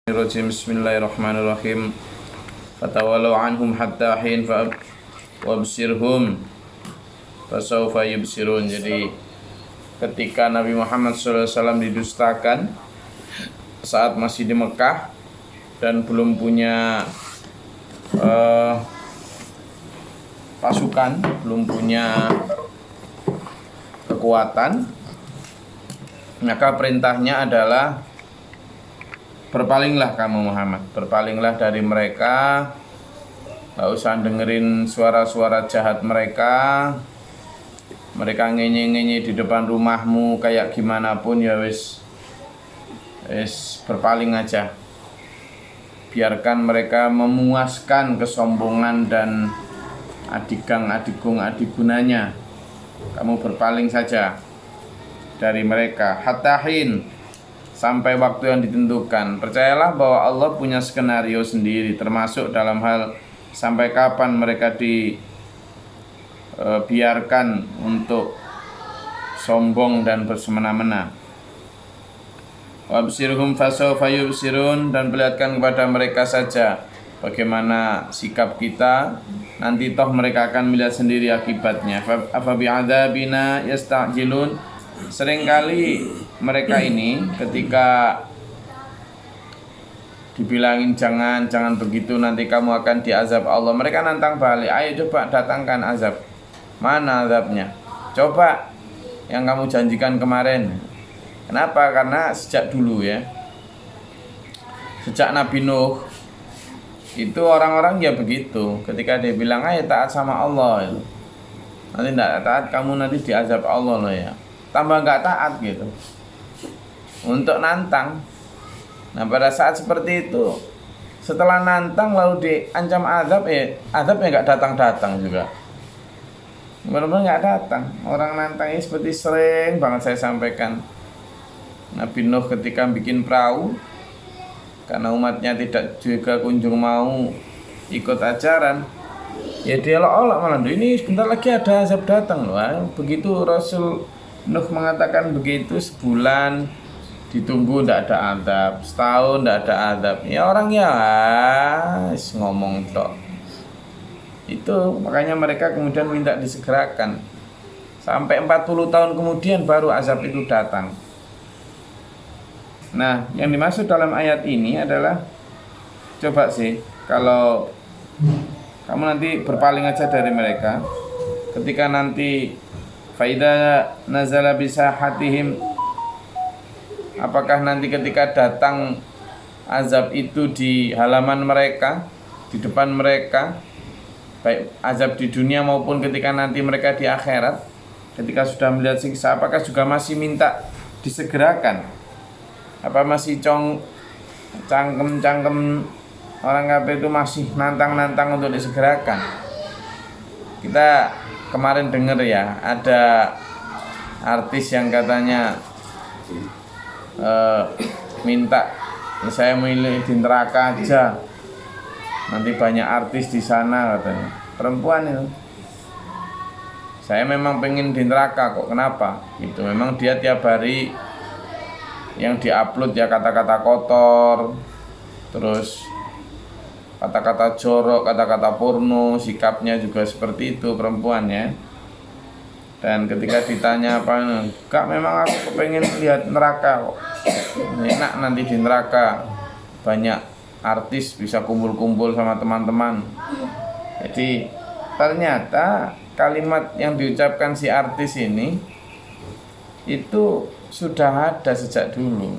Bismillahirrahmanirrahim. Fatawallaw anhum hatta hin wabsirhum fasawfa yubsirun. Jadi ketika Nabi Muhammad SAW didustakan saat masih di Mekah dan belum punya pasukan, belum punya kekuatan, maka perintahnya adalah berpalinglah kamu Muhammad, berpalinglah dari mereka, gak usah dengerin suara-suara jahat mereka. Mereka ngenye-ngenye di depan rumahmu kayak gimana pun ya wis berpaling aja. Biarkan mereka memuaskan kesombongan dan adigunanya. Kamu berpaling saja dari mereka hatta hin, sampai waktu yang ditentukan. Percayalah bahwa Allah punya skenario sendiri, termasuk dalam hal sampai kapan mereka dibiarkan untuk sombong dan bersemena-mena. Wabsirhum fasawfa yubsirun, dan perlihatkan kepada mereka saja bagaimana sikap kita. Nanti toh mereka akan melihat sendiri akibatnya. Afa bi'adzabina yasta'jilun. Seringkali mereka ini ketika dibilangin jangan begitu, nanti kamu akan diazab Allah, mereka nantang balik, ayo coba datangkan azab. Mana azabnya? Coba yang kamu janjikan kemarin. Kenapa? Karena sejak dulu ya, sejak Nabi Nuh itu orang-orang ya begitu. Ketika dia bilang ayo taat sama Allah, nanti tidak taat kamu nanti diazab Allah loh ya, tambah nggak taat gitu, untuk nantang. Nah pada saat seperti itu, setelah nantang lalu diancam azab, azabnya nggak datang juga, benar-benar nggak datang. Orang nantang ini seperti sering banget saya sampaikan. Nabi Nuh ketika bikin perahu, karena umatnya tidak juga kunjung mau ikut ajaran, ya dia olok-olok malah, ini sebentar lagi ada azab datang loh. Begitu Rasul Nuh mengatakan begitu, sebulan ditunggu tidak ada azab, setahun tidak ada azab. Ya orang ya ngomong tok. Itu makanya mereka kemudian minta disegerakan. Sampai 40 tahun kemudian baru azab itu datang. Nah, yang dimaksud dalam ayat ini adalah, coba sih kalau kamu nanti berpaling aja dari mereka, ketika nanti faida nazala bisahatihim, apakah nanti ketika datang azab itu di halaman mereka, di depan mereka, baik azab di dunia maupun ketika nanti mereka di akhirat, ketika sudah melihat siksa, apakah juga masih minta disegerakan? Apa masih cangkem orang kafir itu masih nantang untuk disegerakan? Kita kemarin dengar ya, ada artis yang katanya minta, saya milih di neraka aja, nanti banyak artis di sana katanya. Perempuan itu, saya memang pengen di neraka kok, kenapa? Itu memang dia tiap hari yang diupload ya kata-kata kotor, terus kata-kata jorok, kata-kata porno, sikapnya juga seperti itu perempuannya. Dan ketika ditanya apa, Kak memang aku kepengen lihat neraka kok, enak nanti di neraka, banyak artis bisa kumpul-kumpul sama teman-teman. Jadi ternyata kalimat yang diucapkan si artis ini itu sudah ada sejak dulu.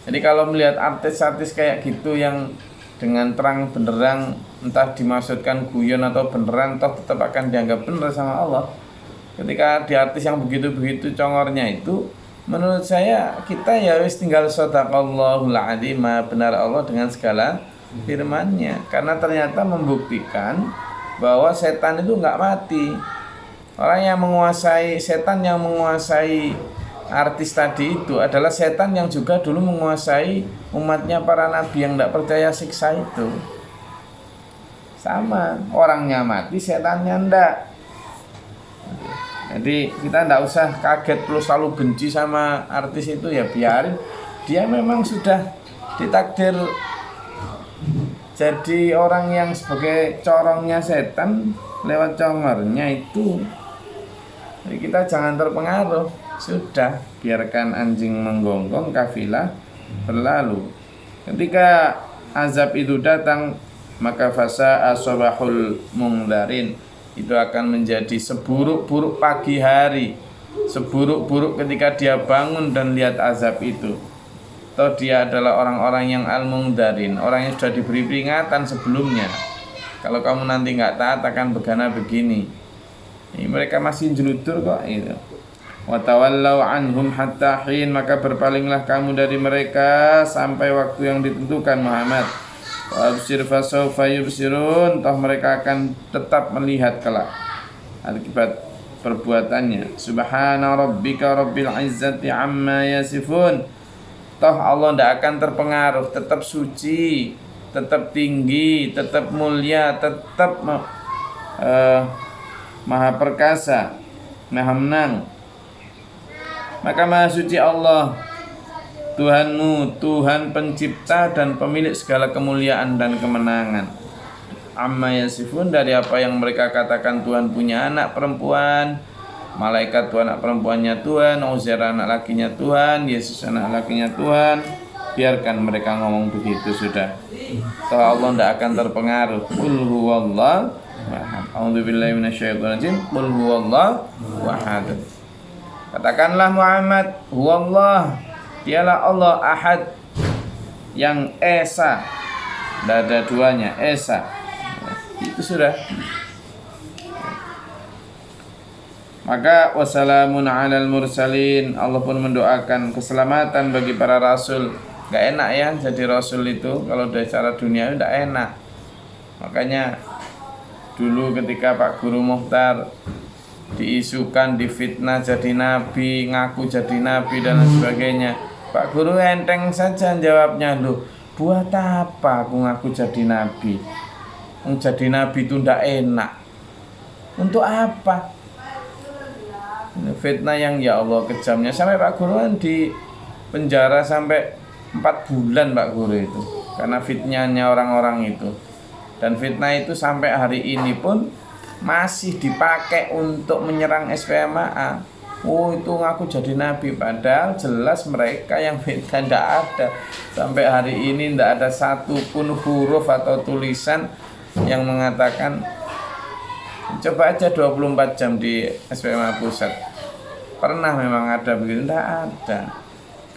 Jadi kalau melihat artis-artis kayak gitu yang dengan terang benderang, entah dimaksudkan guyon atau beneran, toh tetap akan dianggap benar sama Allah. Ketika di artis yang begitu-begitu congornya itu, menurut saya kita ya wis tinggal shadaqallahul adzim, benar Allah dengan segala firman-Nya. Karena ternyata membuktikan bahwa setan itu nggak mati. Orang yang menguasai, setan yang menguasai artis tadi itu adalah setan yang juga dulu menguasai umatnya para nabi yang tidak percaya siksa itu. Sama, orangnya mati, setannya ndak. Jadi kita tidak usah kaget terus selalu benci sama artis itu, ya biarin. Dia memang sudah ditakdir jadi orang yang sebagai corongnya setan lewat congornya itu. Jadi kita jangan terpengaruh. Sudah, biarkan anjing menggonggong, kafilah berlalu. Ketika azab itu datang, maka fasa asbahul mungdarin, itu akan menjadi seburuk-buruk pagi hari, seburuk-buruk ketika dia bangun dan lihat azab itu. Atau dia adalah orang-orang yang al-mungdarin, orang yang sudah diberi peringatan sebelumnya. Kalau kamu nanti nggak taat akan begana begini. Ini mereka masih jelutur kok itu. Wa tawallau anhum hatta hin, maka berpalinglah kamu dari mereka sampai waktu yang ditentukan Muhammad. Wa absir fasawfa yubsirun, toh mereka akan tetap melihat kelak akibat perbuatannya. Subhana rabbika rabbil izzati amma yasifun. Toh Allah tidak akan terpengaruh, tetap suci, tetap tinggi, tetap mulia, tetap maha perkasa, maha menang. Maka maha suci Allah Tuhanmu, Tuhan pencipta dan pemilik segala kemuliaan dan kemenangan. Amma yasifun, dari apa yang mereka katakan Tuhan punya anak perempuan, malaikat Tuhan anak perempuannya Tuhan, Uzair anak lakinya Tuhan, Yesus anak lakinya Tuhan. Biarkan mereka ngomong begitu sudah. Toh Allah tidak akan terpengaruh. Qul huwallahu ahad. A'udzubillahi minasyaitonirrajim. Qul huwallahu ahad. Katakanlah Muhammad, huwallah, dialah Allah ahad, yang esa, tidak ada duanya, esa. Itu sudah. Maka wassalamun alal mursalin, Allah pun mendoakan keselamatan bagi para rasul. Gak enak ya jadi rasul itu, kalau dari cara dunia itu gak enak. Makanya dulu ketika Pak Guru Mukhtar diisukan, difitnah jadi nabi, ngaku jadi nabi dan lain sebagainya, Pak Guru enteng saja jawabnya, loh buat apa aku ngaku jadi nabi? Jadi nabi itu ndak enak. Untuk apa? Fitnah yang ya Allah kejamnya, sampai Pak Guru kan di penjara sampai 4 bulan Pak Guru itu karena fitnahnya orang-orang itu. Dan fitnah itu sampai hari ini pun masih dipakai untuk menyerang SPMA. Oh itu ngaku jadi nabi, padahal jelas mereka yang fitnah tidak ada. Sampai hari ini tidak ada satupun huruf atau tulisan yang mengatakan. Coba aja 24 jam di SPMA Pusat, pernah memang ada begitu? Tidak ada.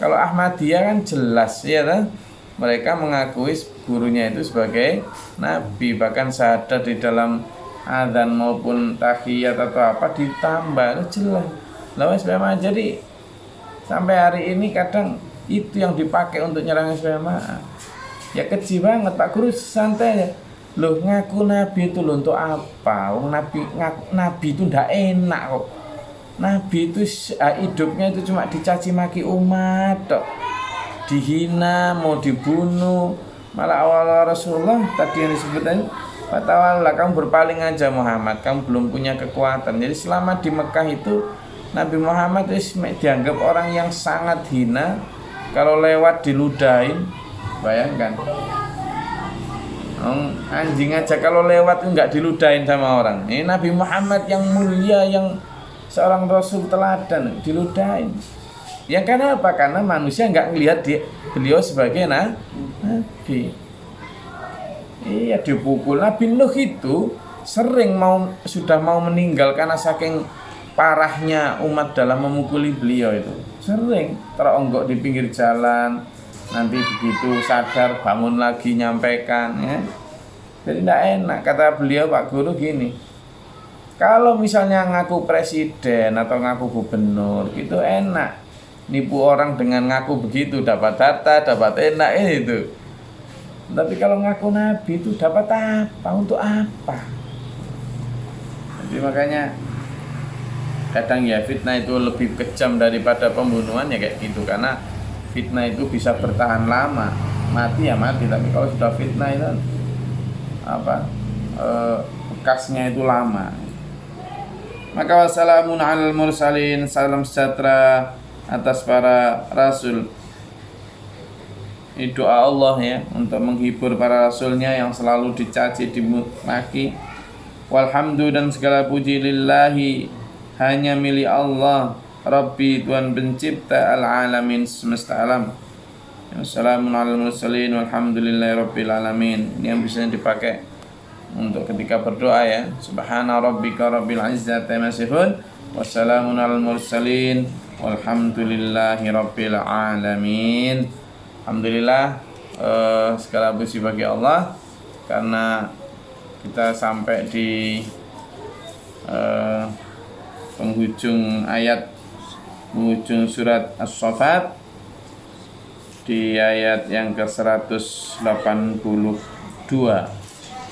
Kalau Ahmadiyah kan jelas ya kan? Mereka mengakui gurunya itu sebagai nabi, bahkan syahadat di dalam adzan maupun tahiyat atau apa ditambah, itu jelas. Lalu SPMA, jadi sampai hari ini kadang itu yang dipakai untuk nyerang SPMA. Ya keji banget Pak Guru, santai ya. Loh ngaku nabi itu loh untuk apa? Nabi itu ndak enak kok. Nabi itu hidupnya itu cuma dicaci maki umat tok. Dihina, mau dibunuh. Malah awal Rasulullah tadi yang disebut tadi, fatawallah, kamu berpaling aja Muhammad, kamu belum punya kekuatan. Jadi selama di Mekah itu Nabi Muhammad itu dianggap orang yang sangat hina. Kalau lewat diludahin, bayangkan. Anjing aja kalau lewat enggak diludahin sama orang. Ini Nabi Muhammad yang mulia, yang seorang Rasul teladan, diludahin. Yang karena apa? Karena manusia enggak melihat beliau sebagai nabi. Iya, dipukul. Nabi Nuh itu sering sudah mau meninggal karena saking parahnya umat dalam memukuli beliau itu. Sering teronggok di pinggir jalan. Nanti begitu sadar bangun lagi nyampaikan ya. Jadi tidak enak. Kata beliau Pak Guru gini, kalau misalnya ngaku presiden atau ngaku gubernur itu enak, nipu orang dengan ngaku begitu, dapat harta, dapat enak itu. Tapi kalau ngaku nabi itu dapat apa? Untuk apa? Jadi makanya kadang ya fitnah itu lebih kejam daripada pembunuhan ya kayak gitu, karena fitnah itu bisa bertahan lama, mati ya mati, tapi kalau sudah fitnah itu bekasnya itu lama. Maka wassalamun alal mursalin, salam sejahtera atas para rasul. Ini doa Allah ya untuk menghibur para rasulnya yang selalu dicaci, dimaki. Walhamdu dan segala puji lillahi hanya milik Allah, Rabbi Tuhan pencipta al-alamin semesta alam. Wassalamun ala mursalin walhamdulillahi rabbil alamin. Ini yang bisa dipakai untuk ketika berdoa ya. Subhana rabbika rabbil izzati amma yasifun wassalamun alal mursalin walhamdulillahi rabbil alamin. Alhamdulillah, segala puji bagi Allah karena kita sampai di penghujung penghujung surat As-Saffat di ayat yang ke-182.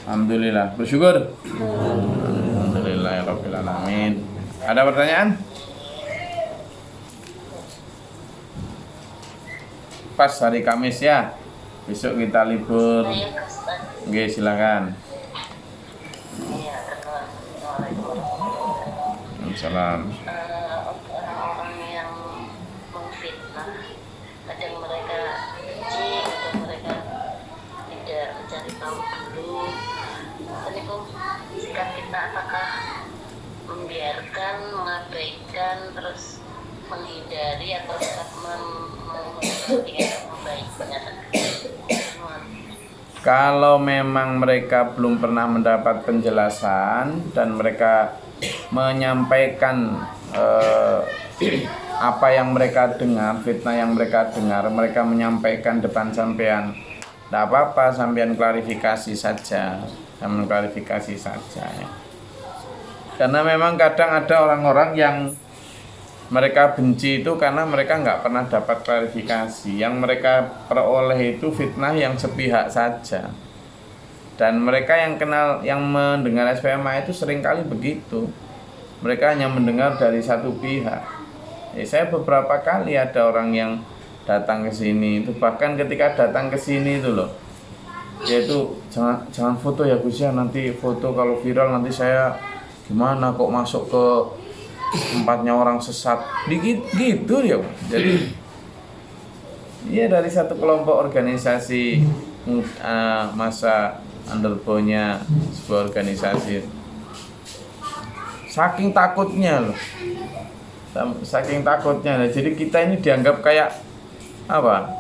Alhamdulillah, bersyukur. Alhamdulillahirabbil alamin. Ada pertanyaan? Pas hari Kamis ya. Besok kita libur. Oke, silakan. Salam. Untuk orang-orang yang memfitnah, kadang mereka benci, kadang mereka tidak mencari tahu dulu. Ini sikap kita apakah membiarkan, mengabaikan, terus menghindari atau tetap membaiknya? Kalau memang mereka belum pernah mendapat penjelasan dan mereka menyampaikan apa yang mereka dengar, fitnah yang mereka dengar, mereka menyampaikan depan sampean, tidak apa-apa, sampean klarifikasi saja, sampean klarifikasi saja ya. Karena memang kadang ada orang-orang yang mereka benci itu karena mereka nggak pernah dapat klarifikasi. Yang mereka peroleh itu fitnah yang sepihak saja. Dan mereka yang kenal, yang mendengar SPMA itu seringkali begitu. Mereka hanya mendengar dari satu pihak. Saya beberapa kali ada orang yang datang ke sini itu, bahkan ketika datang ke sini itu loh, yaitu jangan foto ya Gus ya, nanti foto kalau viral nanti saya gimana kok masuk ke tempatnya orang sesat dikit gitu ya. Jadi dia dari satu kelompok organisasi masa underbownya sebuah organisasi, saking takutnya loh, jadi kita ini dianggap kayak apa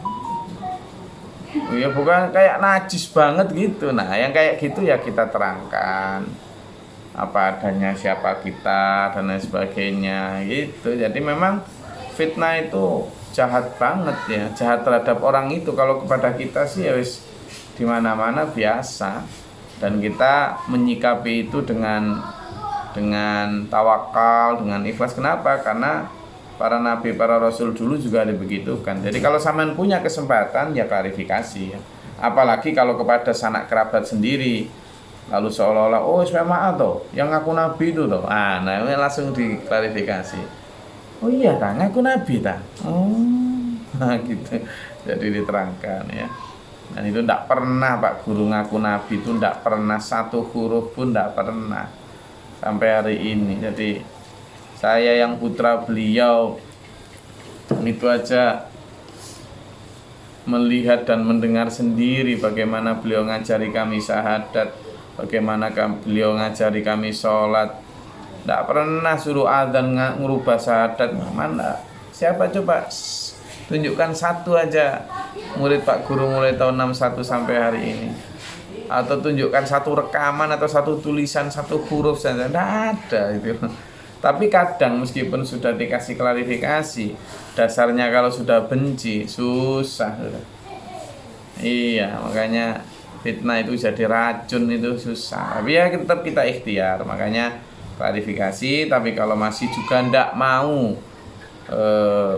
ya, bukan kayak najis banget gitu. Nah yang kayak gitu ya kita terangkan apa adanya, siapa kita dan lain sebagainya gitu. Jadi memang fitnah itu jahat banget ya, jahat terhadap orang itu. Kalau kepada kita sih ya wis di mana-mana biasa, dan kita menyikapi itu dengan tawakal, dengan ikhlas. Kenapa? Karena para nabi, para rasul dulu juga dibegitukan. Jadi kalau sampean punya kesempatan ya klarifikasi ya. Apalagi kalau kepada sanak kerabat sendiri, lalu seolah-olah memang tuh yang ngaku nabi itu tuh, nah ini langsung diklarifikasi. Oh iya tak ngaku nabi tak, nah gitu. Jadi diterangkan ya. Dan itu tidak pernah Pak Guru ngaku nabi, itu tidak pernah, satu huruf pun tidak pernah sampai hari ini. Jadi saya yang putra beliau itu aja melihat dan mendengar sendiri bagaimana beliau ngajari kami syahadat, bagaimana beliau ngajari kami sholat. Tidak pernah suruh adzan ngerubah syahadat. Mana? Siapa coba? Tunjukkan satu aja murid Pak Guru mulai tahun 61 sampai hari ini. Atau tunjukkan satu rekaman atau satu tulisan, satu huruf saja. Tidak ada itu. Tapi kadang meskipun sudah dikasih klarifikasi, dasarnya kalau sudah benci, susah. Iya, makanya fitnah itu jadi racun itu susah. Tapi ya tetap kita ikhtiar. Makanya klarifikasi, tapi kalau masih juga tidak mau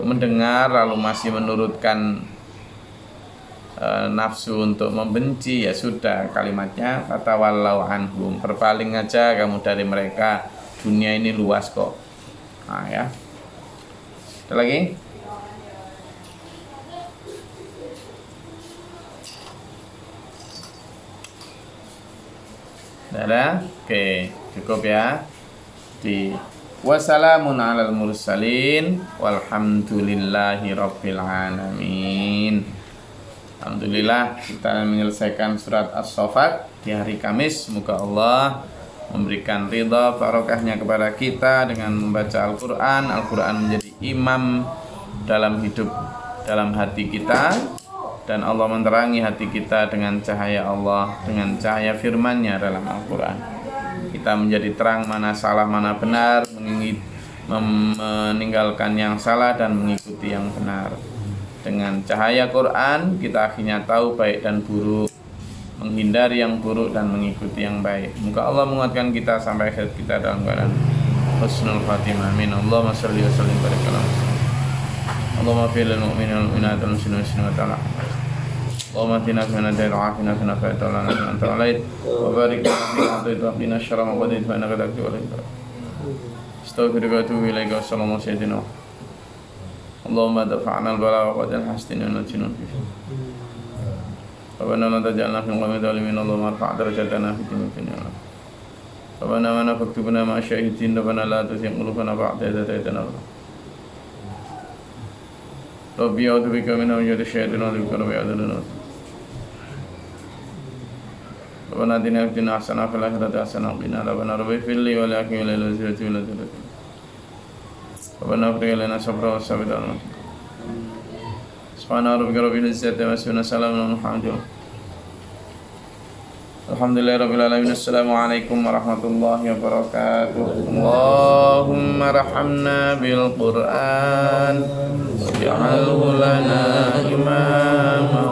mendengar, lalu masih menurutkan nafsu untuk membenci, ya sudah, kalimatnya fatawallau anhum, berpaling aja kamu dari mereka, dunia ini luas kok. Nah ya, ada lagi? Ada? Oke, cukup ya. Wassalamun alal mursalin walhamdulillahi rabbil alamin. Alhamdulillah kita menyelesaikan surat As-Saffat di hari Kamis. Semoga Allah memberikan ridha barokahnya kepada kita dengan membaca Al-Quran. Al-Quran menjadi imam dalam hidup, dalam hati kita, dan Allah menerangi hati kita dengan cahaya Allah, dengan cahaya firman-Nya dalam Al-Quran. Kita menjadi terang mana salah mana benar, meninggalkan yang salah dan mengikuti yang benar. Dengan cahaya Quran kita akhirnya tahu baik dan buruk, menghindari yang buruk dan mengikuti yang baik. Moga Allah menguatkan kita sampai akhir kita dalam keadaan husnul khatimah. Amin. Allahumma shalli wa sallim barik ala Muhammad. Allahumma fil lil mu'minina wal mu'minat wal muslimin wa ta'ala. Allahumma atina fi man hadayt wa afina fi man afayt wa lana fi man tawallayt wa barik lana fi ma atayt wa qina syarra ma qadayt fa innaka taqdi wa la yuqda. Astaghfiruka wa atubu ilaika. Wassalamu sayyidina Allahumma dafa'na al-bala wa qadil hasdina wa najina fihi. Rabbana la taj'alna fil qawmi dhalimin. Allahumma arfa' darajatana fid dunya. Rabbana wa nafaktubna ma syahidin. Rabbana la tuzigh qulubana ba'da idh hadaytana. Rabbi a'udzu bika min hamazati syayatin wa bika rabbi a'udzu. Rabbana atina fid dunya hasanah wa fil akhirati hasanah wa qina adzabannar. Rabbi fil li wa li akhi wa li zawjati wa li dhurriyyati. Rabbana afrigh lana sabra wa sabita. Subhana rabbika rabbil izzati amma yasifun. Salamun alhamdulillah. Alhamdulillahirabbil alamin. Assalamualaikum warahmatullahi wabarakatuh. Allahumma rahamna bil Qur'an waj'alhu lana imama